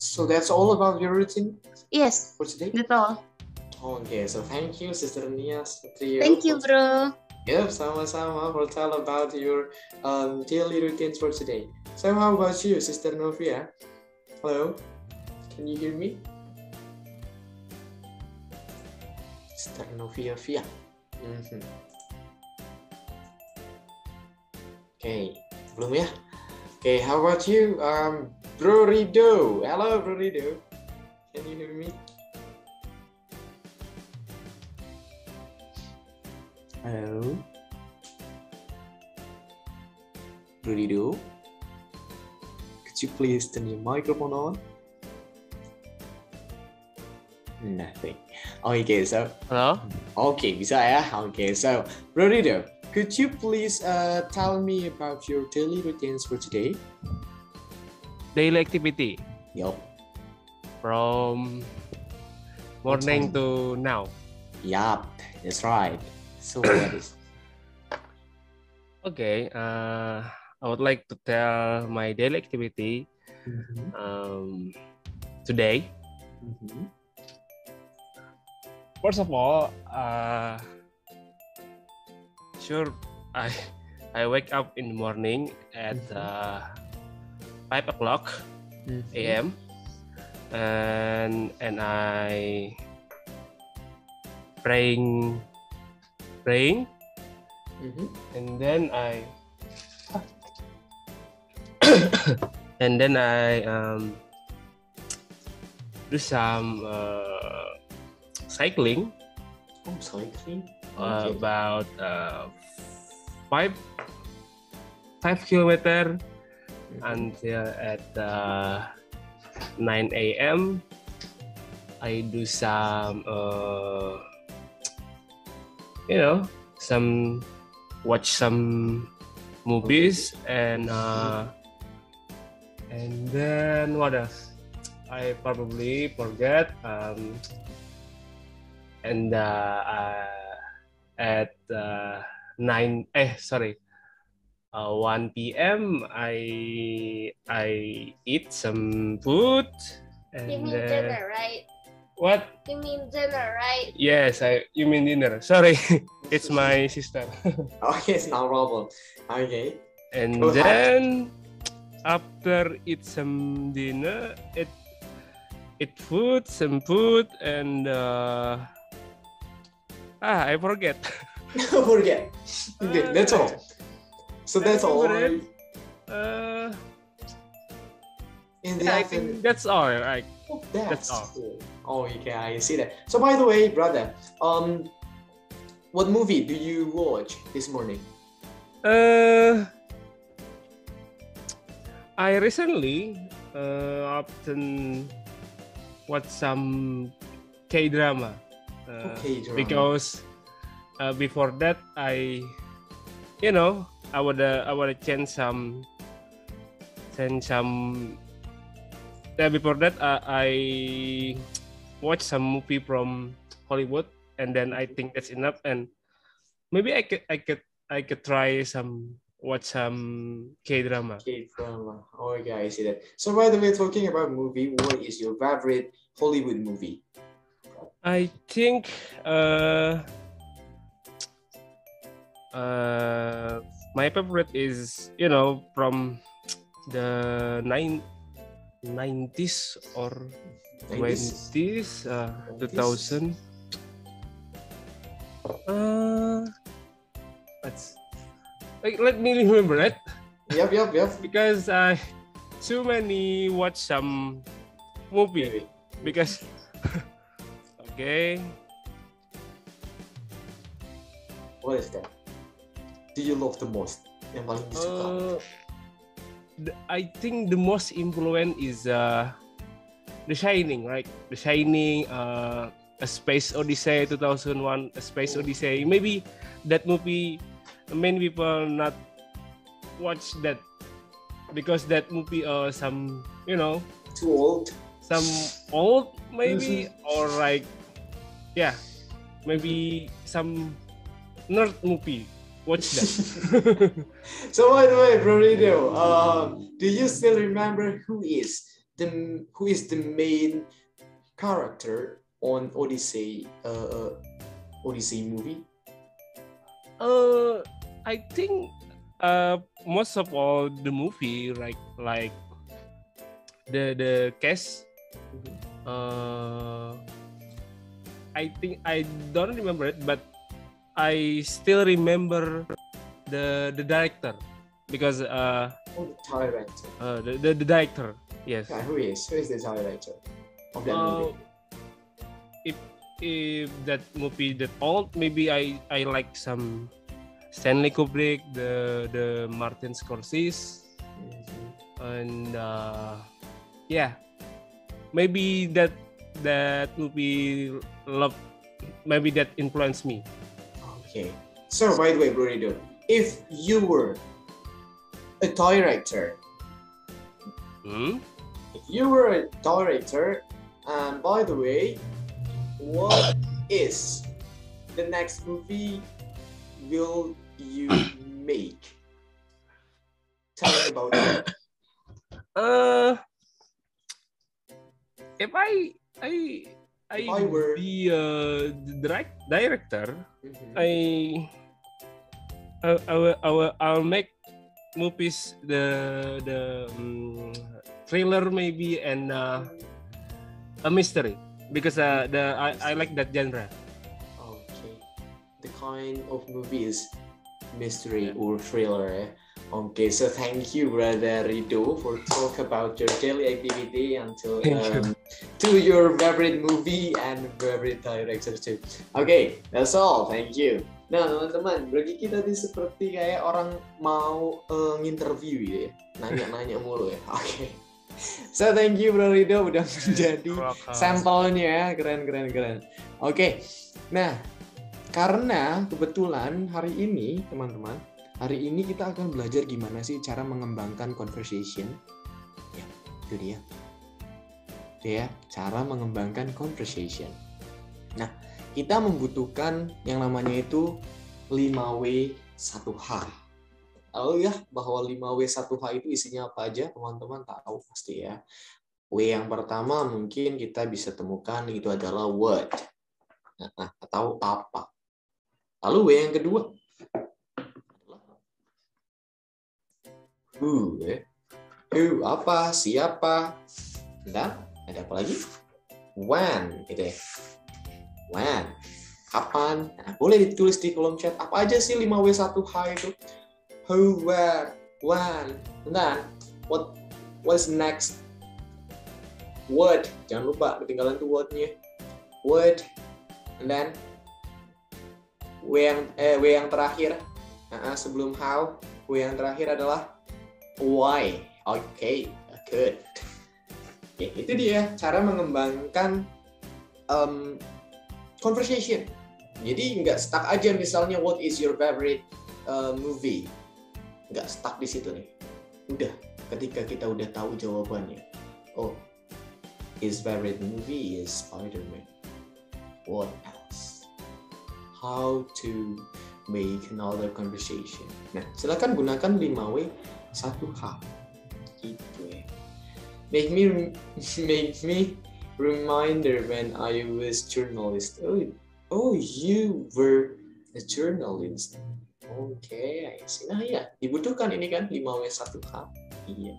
So that's all about your routine Yes, for today? that's all. Okay, so thank you, Sister Nia. Thank you, bro. Yep, sama-sama for tell about your daily routines for today. So how about you, Sister Novia? Hello, can you hear me? Sister Novia. Okay, belum ya? Okay, how about you, Bro Rido? Hello, Bro Rido. Can you hear me? Hello, Bro Rido. Could you please turn your microphone on? Nothing. Okay, so Halo? okay, bisa ya? Okay, so Bro Rido, could you please tell me about your daily routines for today? Daily activity Yup. from morning to now. Yup, that's right. So what is? Okay, I would like to tell my daily activity today. First of all, sure, I wake up in the morning at 5 o'clock a.m. and I praying, and then I do some cycling. Oh, cycling. About 5 kilometer until at 9 a.m. I do some watch some movies and then what else? I probably forget. At 1 p.m. I eat some food. And You mean dinner, right? What? You mean dinner, right? Yes, you mean dinner. Sorry, it's my sister. Okay, it's no problem. Okay. And Go ahead. then after eat some dinner, eat some food, and I forget. Forget. Okay, that's all. So that's all. In the I think that's all. Right? Oh, that's all. Cool. Oh, okay, I see that. So by the way, brother, what movie do you watch this morning? I recently often watch some K-drama. K-drama. Because before that I would change some. Before that I watched some movie from Hollywood, and then I think that's enough. And maybe I could try watch some K-drama. K-drama. Oh, okay, I see that. So by the way, talking about movie, what is your favorite Hollywood movie? I think my favorite is from the 90s or 20s, 2000. Let me remember it. Yep. Because I too many watch some movie. Because okay. What is that? Do you love the most? Yang paling disuka? I think the most influence is The Shining, right? The Shining, A Space Odyssey 2001, A Space Odyssey. Maybe that movie, many people not watch that because that movie some too old. Some old maybe or like maybe some nerd movie. Watch that. So by the way, Bro Radio, do you still remember who is who is the main character on Odyssey Odyssey movie? I think most of all the movie like the cast. I think I don't remember it, but I still remember the director because The director. the director, yes. Yeah, who is the director of that movie? If that movie that old, maybe I like some Stanley Kubrick, the Martin Scorsese, and yeah, maybe that movie maybe that influenced me. Okay. So by the way, Bro Rido, if you were a director, if you were a director, and by the way, what is the next movie will you make? Tell me about it. If I were be a director, I'll make movies the thriller maybe and a mystery because I like that genre. Okay, the kind of movie is mystery or thriller. Okay, so thank you, Brother Rido, for talk about your daily activity until to your favorite movie and favorite director too. Okay, that's all. Thank you. Nah, teman-teman, bagi kita tuh seperti kayak orang mau nginterview gitu ya, nanya-nanya mulu ya. Oke. So thank you, Bro Rido, udah menjadi sampelnya. Keren. Oke. Nah, karena kebetulan hari ini, teman-teman, hari ini kita akan belajar gimana sih cara mengembangkan conversation. Ya, itu dia. Ya, cara mengembangkan conversation. Nah, kita membutuhkan yang namanya itu 5W 1H. Tahu ya bahwa 5W 1H itu isinya apa aja? Teman-teman tahu pasti ya. W yang pertama mungkin kita bisa temukan itu adalah what. Nah, atau apa. Lalu W yang kedua who, who apa, siapa, dan ada apa lagi? When, gitu ya. When, kapan? Nah, boleh ditulis di kolom chat apa aja sih 5W 1H itu? Who, where, when, dan what's next? What, jangan lupa ketinggalan tuh what-nya. What, and then W yang terakhir sebelum how, W yang terakhir adalah why. Oke, good. Ya, itu dia cara mengembangkan conversation. Jadi nggak stuck aja misalnya what is your favorite movie. Nggak stuck di situ nih. Udah, ketika kita udah tahu jawabannya. Oh, his favorite movie is Spider-Man. What else? How to make another conversation. Nah, silakan gunakan 5W 1H. Gitu ya. Make me reminder when I was journalist. Oh, you were a journalist. Okay, I see. Nah ya, dibutuhkan ini kan 5W 1H. Iya.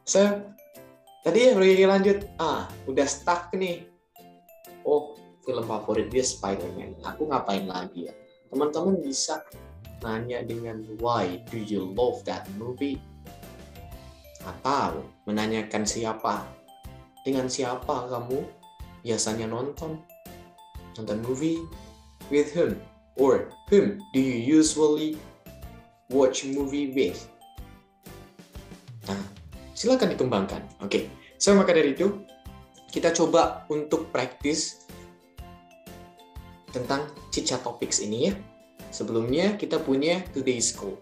So, tadi ya pergi lanjut. Udah stuck nih. Oh, film favorit dia Spider-Man. Aku ngapain lagi ya? Teman-teman bisa nanya dengan why do you love that movie? Atau menanyakan siapa? Dengan siapa kamu biasanya nonton movie? With whom? Or whom do you usually watch movie with? Nah, silakan dikembangkan. Oke, so maka dari itu kita coba untuk praktis tentang Cica Topics ini ya. Sebelumnya kita punya today's goal.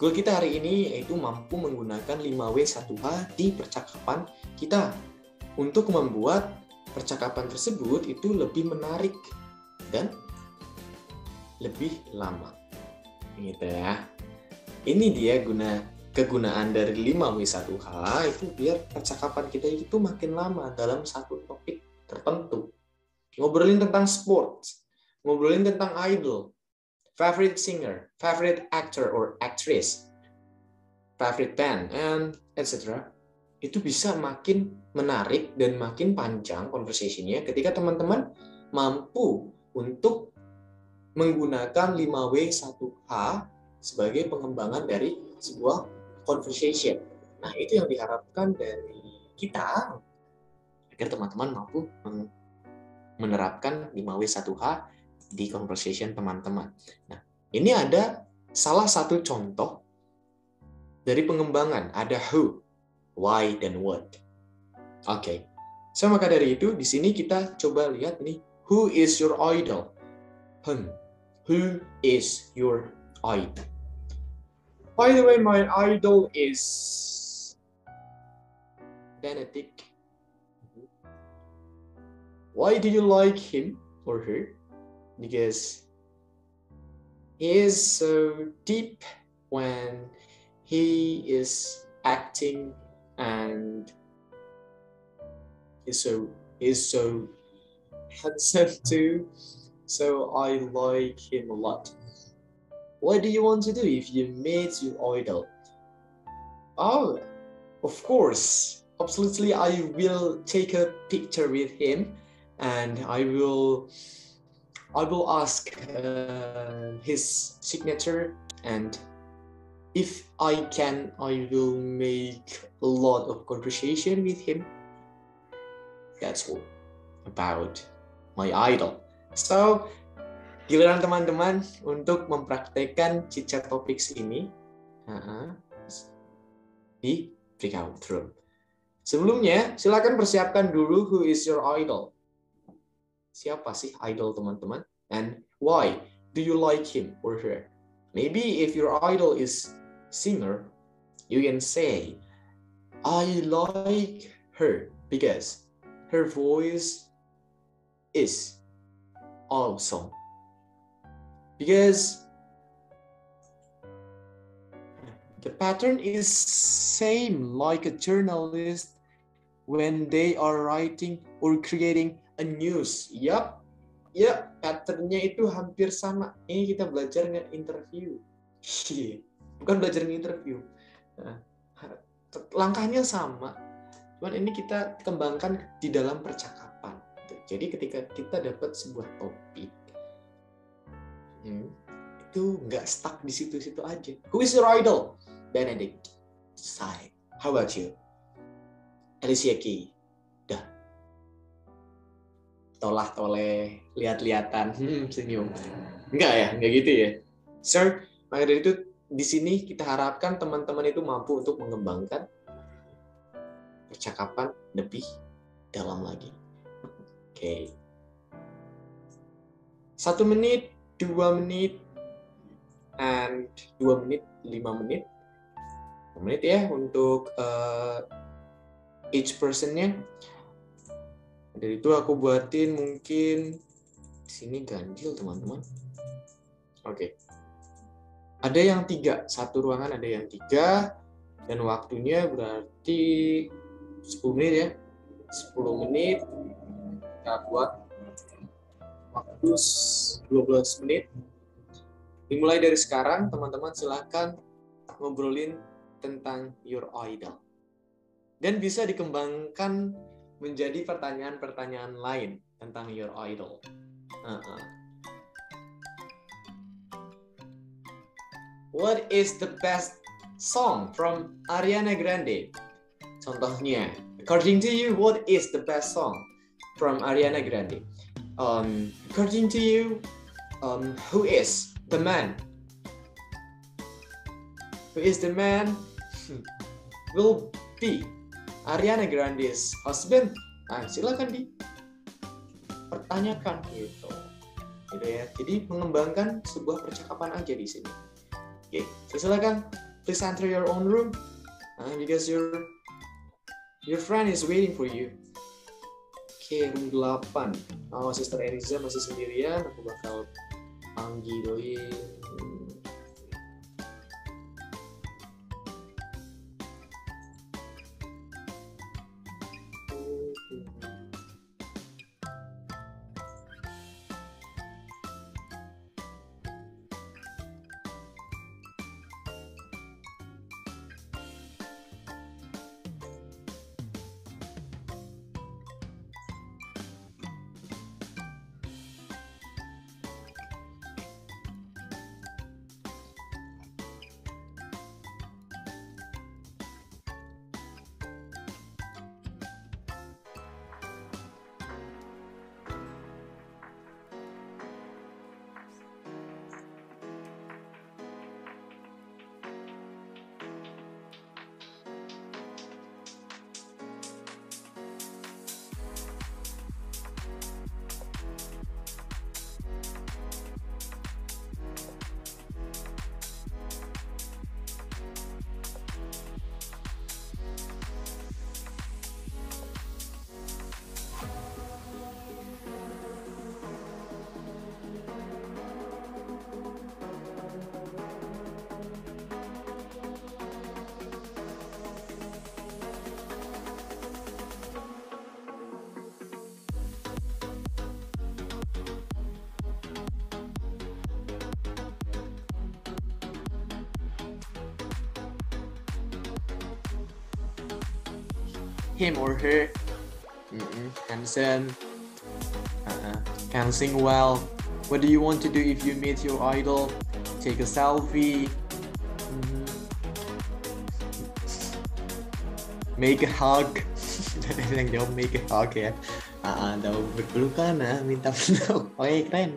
Goal kita hari ini yaitu mampu menggunakan 5W 1H di percakapan kita untuk membuat percakapan tersebut itu lebih menarik dan lebih lama. Gitu ya. Ini dia guna kegunaan dari 5W1H itu biar percakapan kita itu makin lama dalam satu topik tertentu. Ngobrolin tentang sports, ngobrolin tentang idol, favorite singer, favorite actor or actress, favorite band, and etc. Itu bisa makin menarik dan makin panjang conversation-nya ketika teman-teman mampu untuk menggunakan 5W1H sebagai pengembangan dari sebuah conversation. Nah, itu yang diharapkan dari kita agar teman-teman mampu menerapkan 5W1H di conversation teman-teman. Nah, ini ada salah satu contoh dari pengembangan. Ada who, why, dan what. Oke. So, maka dari itu, di sini kita coba lihat nih, who is your idol? Who is your idol? By the way, my idol is Benedict. Why do you like him or her? Because he is so deep when he is acting, and he's so handsome too. So I like him a lot. What do you want to do if you meet your idol? Oh, of course. Absolutely, I will take a picture with him, and I will ask his signature, and if I can, I will make a lot of conversation with him. That's all about my idol. So, giliran teman-teman untuk mempraktekkan chit-chat topics ini di breakout room. Sebelumnya, silakan persiapkan dulu who is your idol. Siapa sih idol teman-teman? And why do you like him or her? Maybe if your idol is singer, you can say, I like her because her voice is awesome. Because the pattern is same like a journalist when they are writing or creating a news. Yup, patternnya itu hampir sama. Ini kita belajar nge-interview. Bukan belajar nge-interview. Langkahnya sama. Cuman ini kita kembangkan di dalam percakapan. Jadi ketika kita dapat sebuah topik, itu nggak stuck di situ-situ aja. Who is your idol? Benedict. Sai. How about you? Alicia Keys. Dah. Tolah-toleh, lihat-lihatan, senyum. Enggak gitu ya. Sir, maka dari itu di sini kita harapkan teman-teman itu mampu untuk mengembangkan percakapan lebih dalam lagi. Oke. 1 menit, 2 menit, and 2 menit, 5 menit. 2 menit ya untuk each person-nya. Dari itu aku buatin mungkin di sini ganjil teman-teman. Oke. Ada yang 3, satu ruangan ada yang 3, dan waktunya berarti 10 menit ya. 10 menit kita buat waktu 12 menit. Dimulai dari sekarang, teman-teman silakan ngobrolin tentang your idol. Dan bisa dikembangkan menjadi pertanyaan-pertanyaan lain tentang your idol. What is the best song from Ariana Grande? Contohnya, according to you, what is the best song from Ariana Grande? According to you, who is the man? Who is the man will be Ariana Grande's husband? Nah, silakan dipertanyakan gitu ya. Jadi mengembangkan sebuah percakapan aja di sini. Oke, silakan please enter your own room because your friend is waiting for you. Oke, room 8. Sister Eriza masih sendirian, aku bakal panggilin. him or her handsome, can sing well. What do you want to do if you meet your idol? Take a selfie, make a hug. Ada yang jawab make a hug ya. Tahu berpelukan, minta peluk. Oke, keren.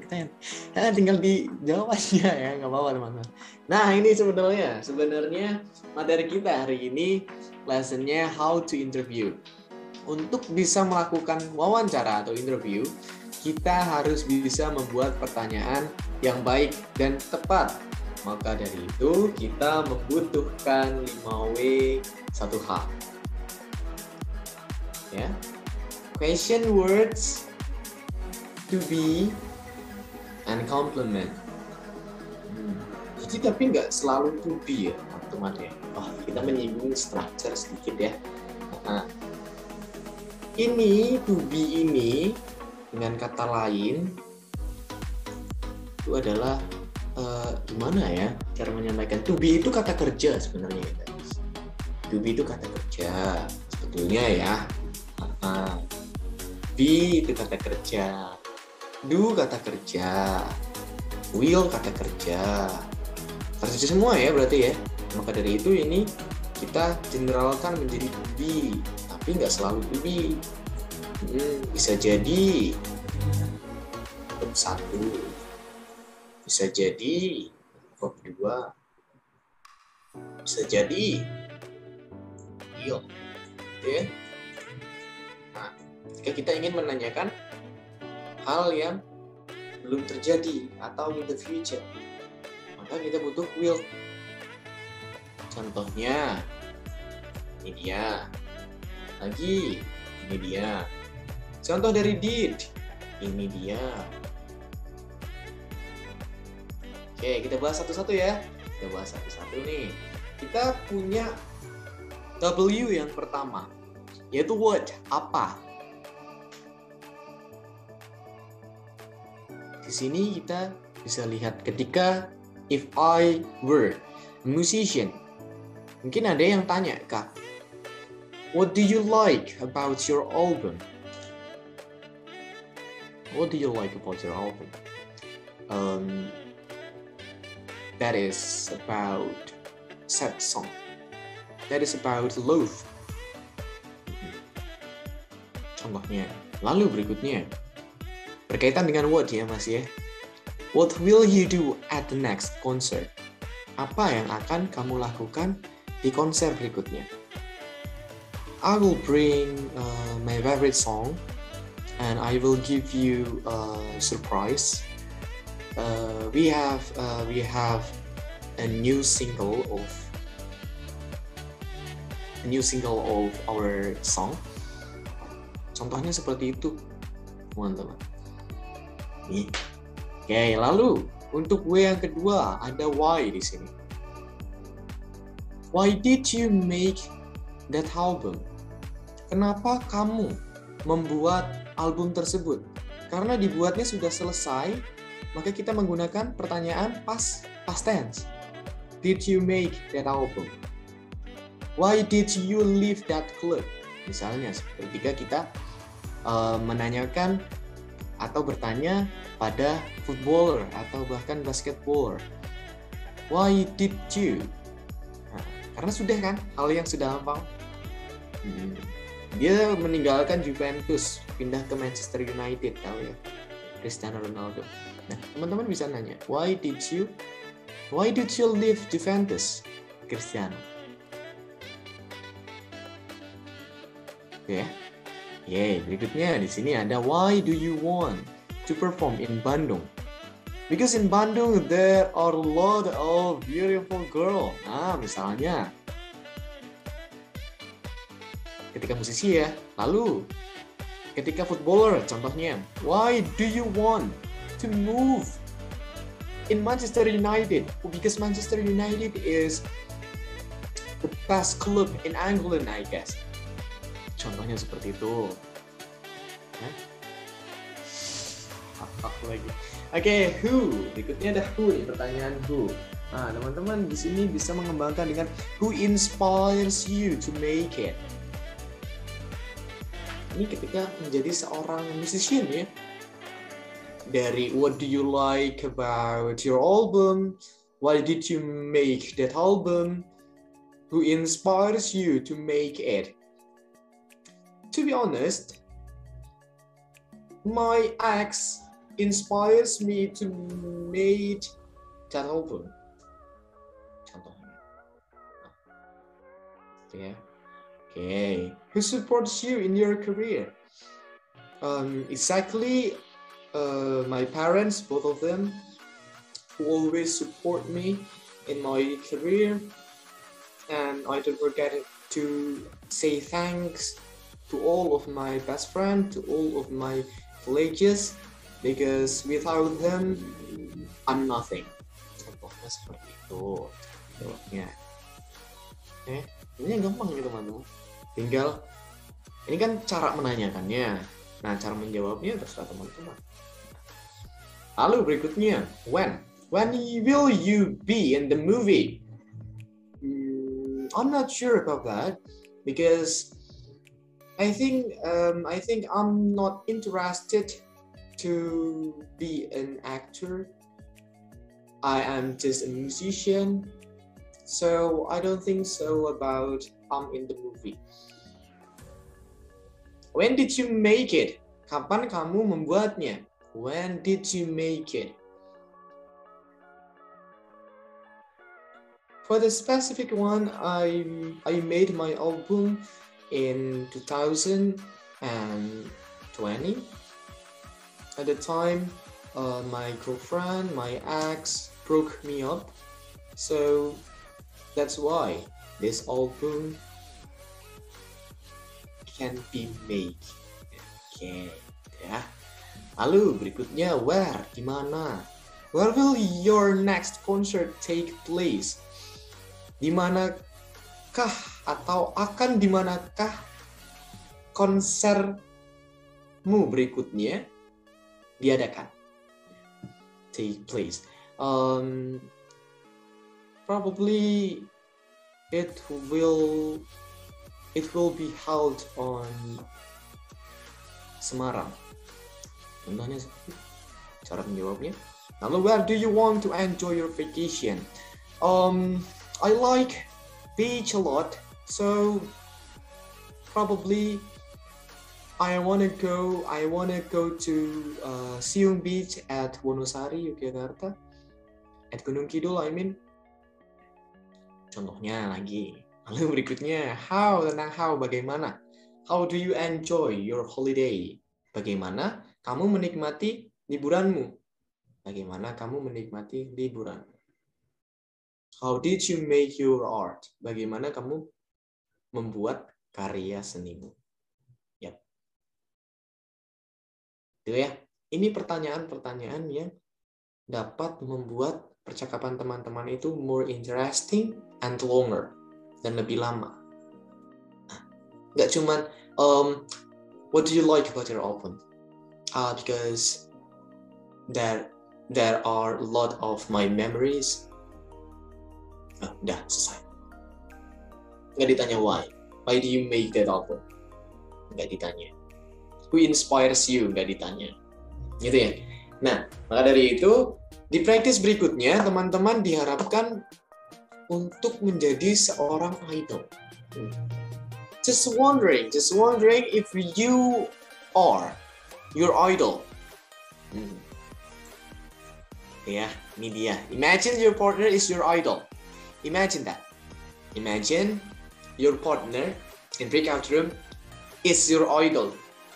Tinggal dijawab aja ya, nggak apa-apa teman-teman. Nah, ini sebenarnya materi kita hari ini lessonnya how to interview. Untuk bisa melakukan wawancara atau interview, kita harus bisa membuat pertanyaan yang baik dan tepat. Maka dari itu kita membutuhkan 5W 1H. Ya. Question words, to be, and compliment. Jadi tapi nggak selalu to be ya teman-teman ya. Kita menyinggung structure sedikit ya. Ini to be ini dengan kata lain itu adalah gimana ya cara menyampaikan. To be itu kata kerja sebenarnya guys. To be itu kata kerja sebetulnya ya. Be itu kata kerja, do kata kerja, will kata kerja semua ya berarti ya. Maka dari itu ini kita generalkan menjadi to be, tapi nggak selalu to be. Bisa jadi verb 1, bisa jadi verb 2, bisa jadi will, ya. Jika kita ingin menanyakan hal yang belum terjadi atau in the future, maka kita butuh will. Contohnya, ini dia. Lagi, ini dia. Contoh dari did, ini dia. Oke, kita bahas satu-satu ya. Kita bahas satu-satu nih. Kita punya W yang pertama, yaitu what, apa. Di sini kita bisa lihat ketika if I were a musician. Mungkin ada yang tanya, Kak, what do you like about your album? What do you like about your album? That is about sad song. That is about love. Contohnya. Lalu berikutnya. Berkaitan dengan what ya Mas ya. What will you do at the next concert? Apa yang akan kamu lakukan di konser berikutnya? I will bring my favorite song and I will give you a surprise. We have a new single of our song. Contohnya seperti itu, teman-teman. Oke, lalu untuk W yang kedua ada why di sini. Why did you make that album? Kenapa kamu membuat album tersebut? Karena dibuatnya sudah selesai, maka kita menggunakan pertanyaan past tense. Did you make that album? Why did you leave that club? Misalnya, ketika kita menanyakan atau bertanya pada footballer atau bahkan basketballer. Why did you? Karena sudah kan, hal yang sudah lampau. Dia meninggalkan Juventus, pindah ke Manchester United, tahu ya, Cristiano Ronaldo. Nah, teman-teman bisa nanya, why did you leave Juventus, Cristiano? Ya. Berikutnya di sini ada why do you want to perform in Bandung? Because in Bandung there are a lot of beautiful girls. Nah, misalnya ketika musisi ya. Lalu ketika footballer, contohnya, why do you want to move in Manchester United? Because Manchester United is the best club in England, I guess. Contohnya seperti itu. Apa lagi? Oke, who. Berikutnya ada who nih, pertanyaan who. Nah, teman-teman di sini bisa mengembangkan dengan who inspires you to make it. ini ketika menjadi seorang musician ya. Dari what do you like about your album? Why did you make that album? Who inspires you to make it? To be honest, my ex inspires me to make that album. Contohnya. Okay. Who supports you in your career? Exactly. My parents, both of them, who always support me in my career, and I don't forget to say thanks to all of my best friends, to all of my colleagues, because without them, I'm nothing. Contohnya seperti itu. Contohnya. Ini gampang nih teman-teman. Tinggal, ini kan cara menanyakannya. Nah, cara menjawabnya terserah teman-teman. Lalu berikutnya, when will you be in the movie? I'm not sure about that because I think I'm not interested to be an actor. I am just a musician, so I don't think so about in the movie. When did you make it? Kapan kamu membuatnya? When did you make it? For the specific one, I made my album in 2020. At the time, my girlfriend, my ex, broke me up. So that's why this album can be made. Okay, ya. Lalu berikutnya, where, di mana? Where will your next concert take place? Di manakah atau akan di manakah konsermu berikutnya diadakan? Take place. Probably it will be held on Semarang. Contohnya cara menjawabnya. Lalu, where do you want to enjoy your vacation? I like beach a lot, so probably I wanna go to Siung Beach at Wonosari, Yogyakarta, at Gunung Kidul, I mean. Contohnya lagi. Lalu berikutnya, bagaimana? How do you enjoy your holiday? Bagaimana kamu menikmati liburanmu? Bagaimana kamu menikmati liburan? How did you make your art? Bagaimana kamu membuat karya senimu? Yap. Itu ya. Ini pertanyaan-pertanyaan yang dapat membuat percakapan teman-teman itu more interesting and longer, dan lebih lama. Nah, nggak cuman what do you like about your album? Because there are a lot of my memories. Udah selesai. Nggak ditanya why. Why do you make that album? Nggak ditanya. Who inspires you? Nggak ditanya. Gitu ya. Nah, maka dari itu di praktis berikutnya teman-teman diharapkan untuk menjadi seorang idol. Just wondering if you are your idol. Ya, ini dia. Imagine your partner is your idol. Imagine that. Imagine your partner in breakout room is your idol.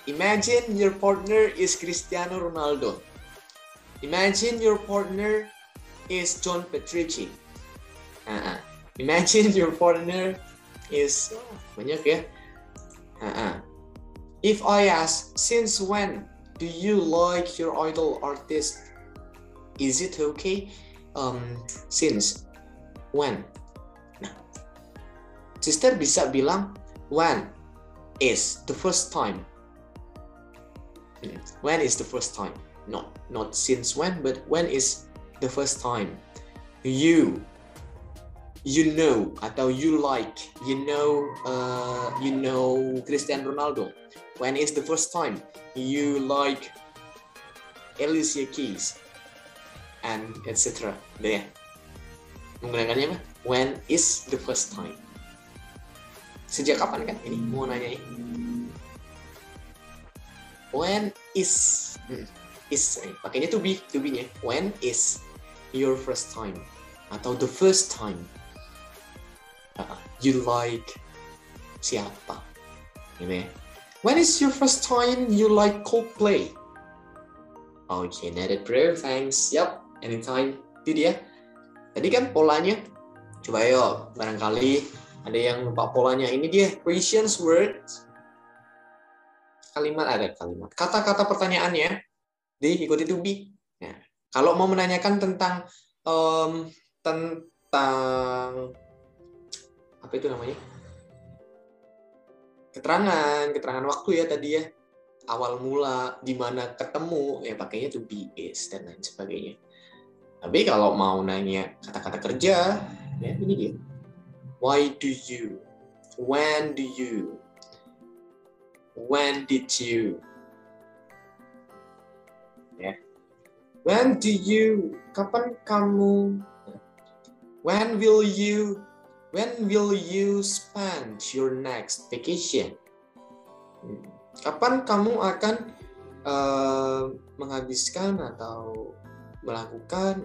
Imagine your partner is Cristiano Ronaldo. Imagine your partner is John Petrucci. Imagine your partner is banyak ya. If I ask, since when do you like your idol artist? Is it okay? Since when? Nah, sister bisa bilang when is the first time. When is the first time? Not since when, but when is the first time you you know atau you like, you know Cristiano Ronaldo. When is the first time you like Alicia Keys and etc. Udah ya. Menggunakannya apa? When is the first time? Sejak kapan kan? Ini mau nanya ini. When is pakainya to be-nya. When is your first time atau the first time you like siapa? Gitu ya. When is your first time you like Coldplay? Okay, noted bro, thanks. Yup, anytime. Itu dia. Tadi kan polanya. Coba yuk, barangkali ada yang lupa polanya. Ini dia, questions, words. Kata-kata pertanyaannya diikuti to be. Nah, kalau mau menanyakan tentang apa itu namanya? Keterangan waktu ya tadi ya. Awal mula, di mana ketemu, ya pakainya to be, is, dan lain sebagainya. Tapi kalau mau nanya kata-kata kerja, ya ini dia. Why do you? When do you? When did you? Ya. When do you? Kapan kamu? When will you? When will you spend your next vacation? Kapan kamu akan menghabiskan atau melakukan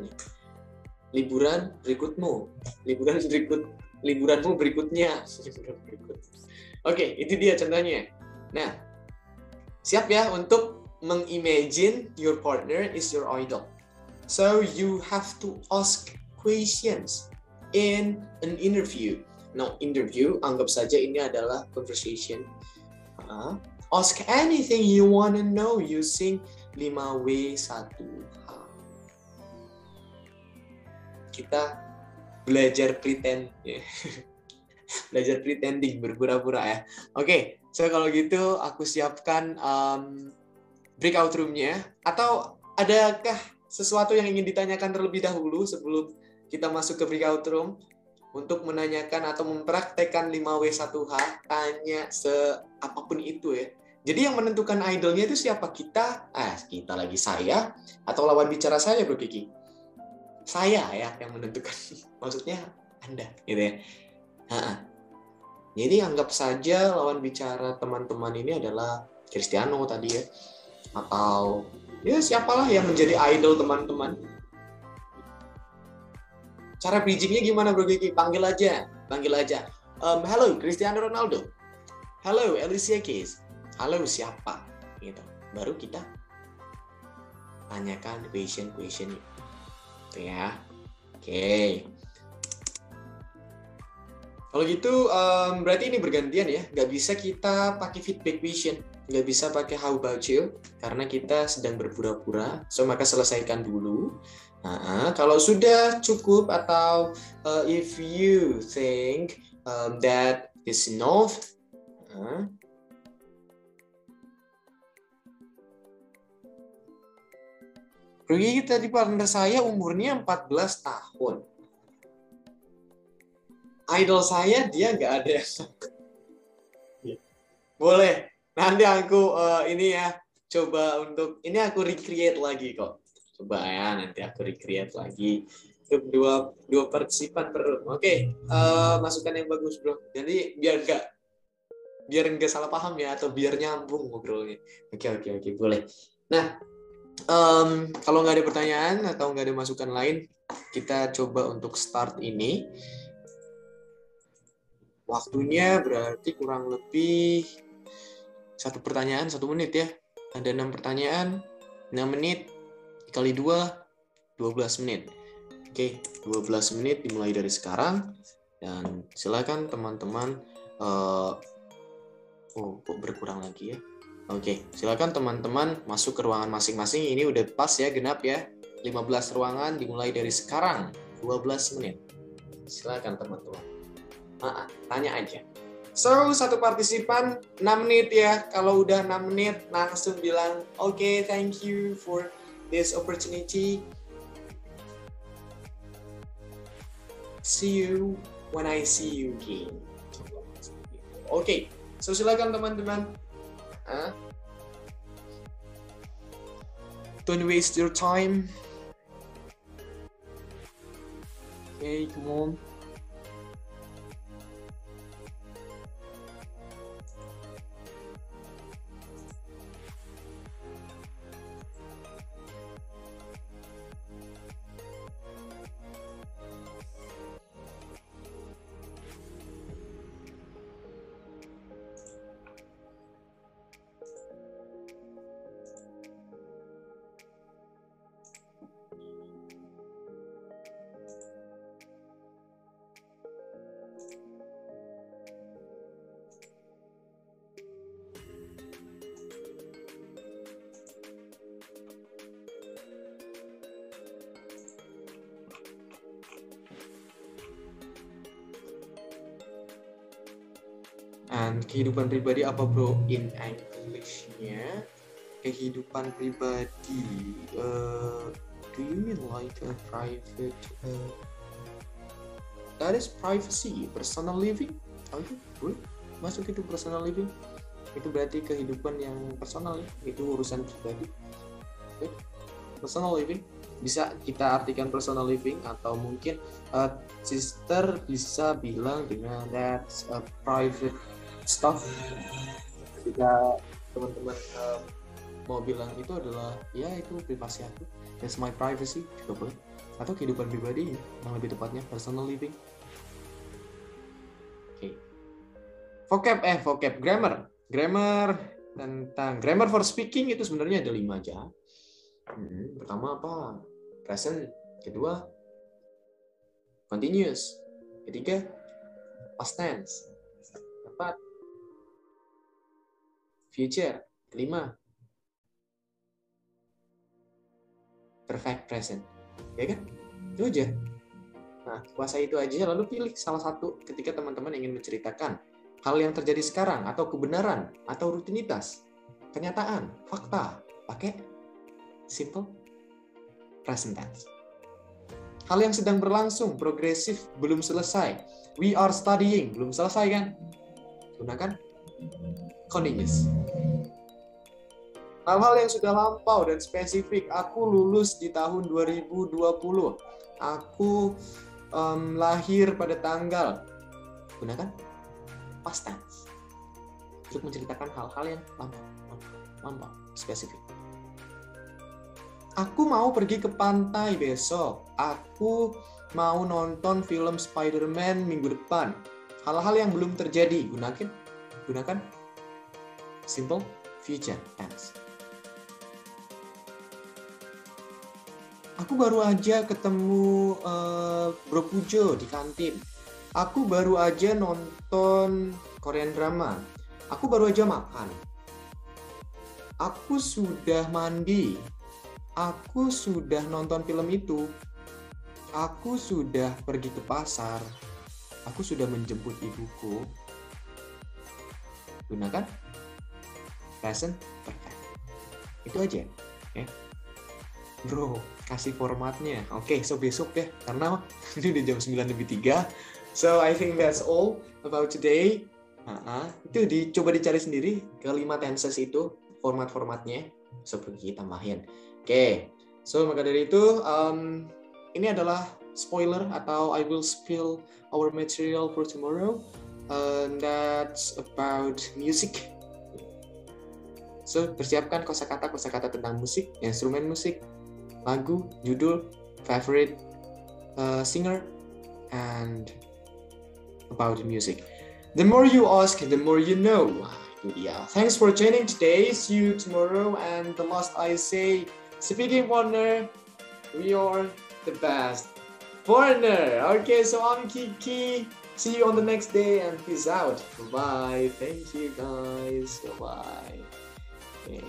liburanmu berikutnya. Oke, itu dia contohnya. Nah, siap ya untuk mengimagine your partner is your idol. So you have to ask questions in an interview. Now, interview anggap saja ini adalah conversation. Ask anything you want to know using 5W1H. Kita belajar pretend, belajar pretending, berpura-pura ya. Oke, so kalau gitu aku siapkan breakout room-nya. Atau adakah sesuatu yang ingin ditanyakan terlebih dahulu sebelum kita masuk ke breakout room? Untuk menanyakan atau mempraktekkan 5W1H, tanya apapun itu ya. Jadi yang menentukan idolnya itu siapa? Kita lagi, saya, atau lawan bicara saya, Bro Kiki? Saya ya yang menentukan, maksudnya Anda gitu ya. Jadi anggap saja lawan bicara teman-teman ini adalah Cristiano tadi ya, atau ya siapalah yang menjadi idol teman-teman. Cara bridgingnya gimana Bro Kiki? Panggil aja. Hello Cristiano Ronaldo. Hello Alicia Keys. Halo siapa? Gitu. Baru kita tanyakan question itu ya. Oke. Kalau gitu berarti ini bergantian ya. Nggak bisa kita pakai feedback question, nggak bisa pakai how about you karena kita sedang berpura-pura. So maka selesaikan dulu. Kalau sudah cukup atau if you think that is enough, Rugi tadi partner saya umurnya 14 tahun. Idol saya dia nggak ada. Boleh. Nanti aku ini ya coba untuk ini aku recreate lagi kok. Coba ya nanti aku recreate lagi untuk dua partisipan per room. Oke, masukan yang bagus bro. Jadi biar nggak salah paham ya atau biar nyambung ngobrolnya. Oke boleh. Nah. Kalau nggak ada pertanyaan atau nggak ada masukan lain, kita coba untuk start ini. Waktunya berarti kurang lebih 1 pertanyaan 1 menit ya. Ada 6 pertanyaan, 6 menit, kali 2, 12 menit. Oke, 12 menit dimulai dari sekarang. Dan silakan teman-teman, kok berkurang lagi ya. Oke, silakan teman-teman masuk ke ruangan masing-masing. Ini udah pas ya, genap ya. 15 ruangan dimulai dari sekarang, 12 menit. Silakan teman-teman. Tanya aja. So, 1 partisipan 6 menit ya. Kalau udah 6 menit, langsung bilang, oke, thank you for this opportunity. See you when I see you again. Oke, so silakan teman-teman. Don't waste your time. Okay, come on. And kehidupan pribadi apa bro in English-nya? Kehidupan pribadi. Do you mean like a private? That is privacy, personal living. Oke, boleh masuk itu personal living. Itu berarti kehidupan yang personal ya. Itu urusan pribadi. Okay. Personal living bisa kita artikan personal living atau mungkin sister bisa bilang dengan that's a private stuff. Ketika teman-teman mau bilang itu adalah ya itu privasi aku, that's my privacy juga boleh, atau kehidupan pribadi yang lebih tepatnya personal living. Oke, vocab grammar tentang grammar for speaking itu sebenarnya ada 5 aja. Pertama apa? Present. Kedua continuous. Ketiga past tense. Keempat future. Kelima perfect present. Ya kan? Itu aja. Nah, kuasai itu aja, lalu pilih salah satu ketika teman-teman ingin menceritakan hal yang terjadi sekarang, atau kebenaran, atau rutinitas, kenyataan, fakta, pakai simple present tense. Hal yang sedang berlangsung, progresif, belum selesai. We are studying, belum selesai kan? Gunakan continuous. Hal-hal yang sudah lampau dan spesifik. Aku lulus di tahun 2020. Aku lahir pada tanggal. Gunakan past tense untuk menceritakan hal-hal yang lampau, spesifik. Aku mau pergi ke pantai besok. Aku mau nonton film Spider-Man minggu depan. Hal-hal yang belum terjadi. Gunakan simple future tense. Aku baru aja ketemu Bro Pujo di kantin. Aku baru aja nonton Korean drama. Aku baru aja makan. Aku sudah mandi. Aku sudah nonton film itu. Aku sudah pergi ke pasar. Aku sudah menjemput ibuku. Gunakan present perfect. Itu aja. Okay. Bro, kasih formatnya. Oke, so besok deh. Karena ini udah jam 9:03. So, I think that's all about today. Itu coba dicari sendiri ke 5 tenses itu, format-formatnya. So, pergi tambahin. Oke, so maka dari itu, ini adalah spoiler atau I will spill our material for tomorrow. And that's about music. So, persiapkan kosakata tentang musik, instrumen musik, lagu, judul, favorite singer, and about music. The more you ask, the more you know. Itu dia. Thanks for joining today. See you tomorrow. And the last I say, speaking partner, we are the best partner. Okay, so I'm Kiki. See you on the next day and peace out. Bye. Thank you guys. Bye. Okay.